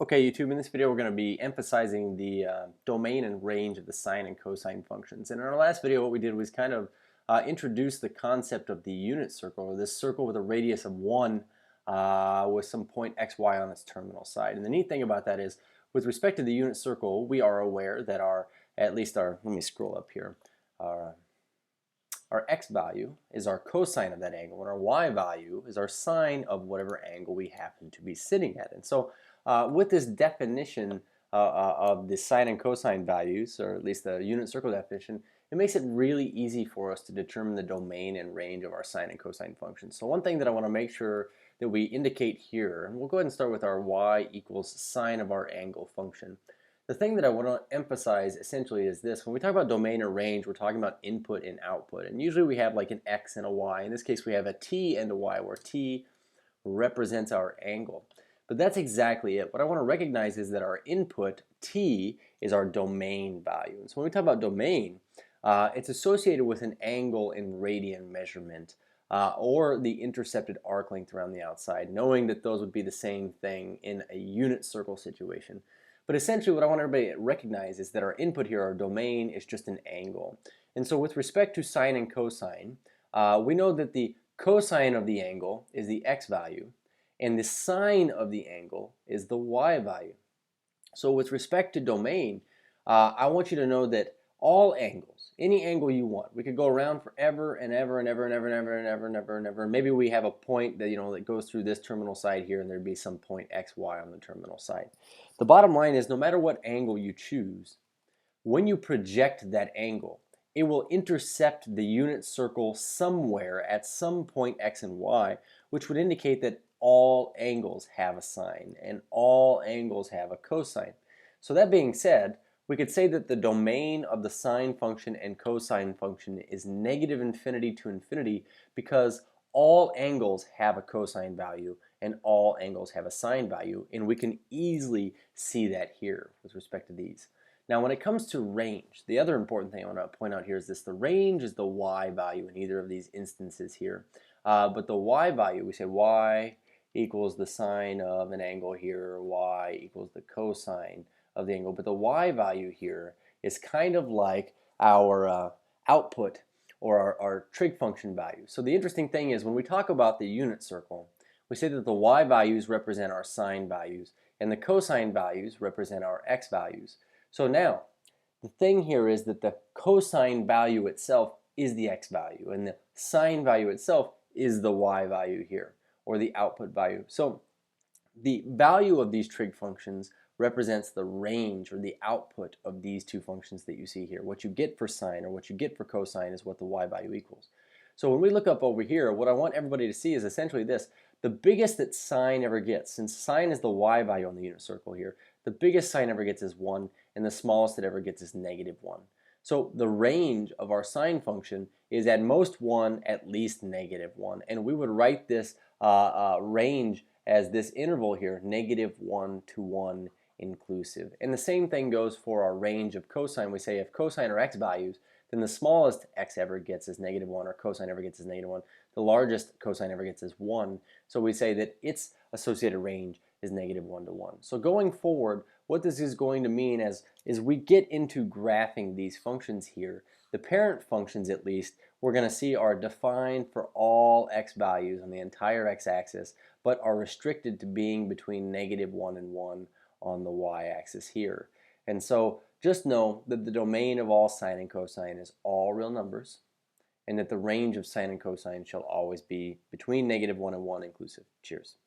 Okay, YouTube, in this video we're going to be emphasizing the domain and range of the sine and cosine functions. And in our last video what we did was kind of introduce the concept of the unit circle, or this circle with a radius of 1 with some point xy on its terminal side. And the neat thing about that is, with respect to the unit circle, we are aware that at least our, let me scroll up here, our x value is our cosine of that angle, and our y value is our sine of whatever angle we happen to be sitting at. And so with this definition of the sine and cosine values, or at least the unit circle definition, it makes it really easy for us to determine the domain and range of our sine and cosine functions. So one thing that I want to make sure that we indicate here, and we'll go ahead and start with our y equals sine of our angle function. The thing that I want to emphasize essentially is this: when we talk about domain or range, we're talking about input and output, and usually we have like an x and a y. In this case we have a t and a y, where t represents our angle. But that's exactly it. What I want to recognize is that our input, t, is our domain value. And so when we talk about domain, it's associated with an angle in radian measurement, or the intercepted arc length around the outside, knowing that those would be the same thing in a unit circle situation. But essentially what I want everybody to recognize is that our input here, our domain, is just an angle. And so with respect to sine and cosine, we know that the cosine of the angle is the x value, and the sine of the angle is the y value. So with respect to domain, I want you to know that all angles, any angle you want, we could go around forever and ever and ever and ever and ever and ever and ever and ever. Maybe we have a point that that goes through this terminal side here, and there'd be some point xy on the terminal side. The bottom line is, no matter what angle you choose, when you project that angle, it will intercept the unit circle somewhere at some point x and y, which would indicate that all angles have a sine and all angles have a cosine. So that being said, we could say that the domain of the sine function and cosine function is negative infinity to infinity, because all angles have a cosine value and all angles have a sine value, and we can easily see that here with respect to these. Now when it comes to range, the other important thing I want to point out here is this: the range is the y value in either of these instances here. But the y value, we say y equals the sine of an angle here, y equals the cosine of the angle. But the y value here is kind of like our output, or our trig function value. So the interesting thing is, when we talk about the unit circle, we say that the y values represent our sine values and the cosine values represent our x values. So now, the thing here is that the cosine value itself is the x value, and the sine value itself is the y value here, or the output value. So the value of these trig functions represents the range, or the output, of these two functions that you see here. What you get for sine, or what you get for cosine, is what the y value equals. So when we look up over here, what I want everybody to see is essentially this: the biggest that sine ever gets, since sine is the y value on the unit circle here, the biggest sine ever gets is 1, and the smallest it ever gets is -1. So the range of our sine function is at most 1, at least -1. And we would write this range as this interval here, -1 to 1 inclusive. And the same thing goes for our range of cosine. We say if cosine are x values, then the smallest x ever gets is -1, or cosine ever gets is -1. The largest cosine ever gets is 1. So we say that its associated range is -1 to 1. So going forward, what this is going to mean as we get into graphing these functions here, the parent functions, at least, we're going to see are defined for all x values on the entire x-axis, but are restricted to being between -1 and 1 on the y-axis here. And so just know that the domain of all sine and cosine is all real numbers, and that the range of sine and cosine shall always be between -1 and 1 inclusive. Cheers.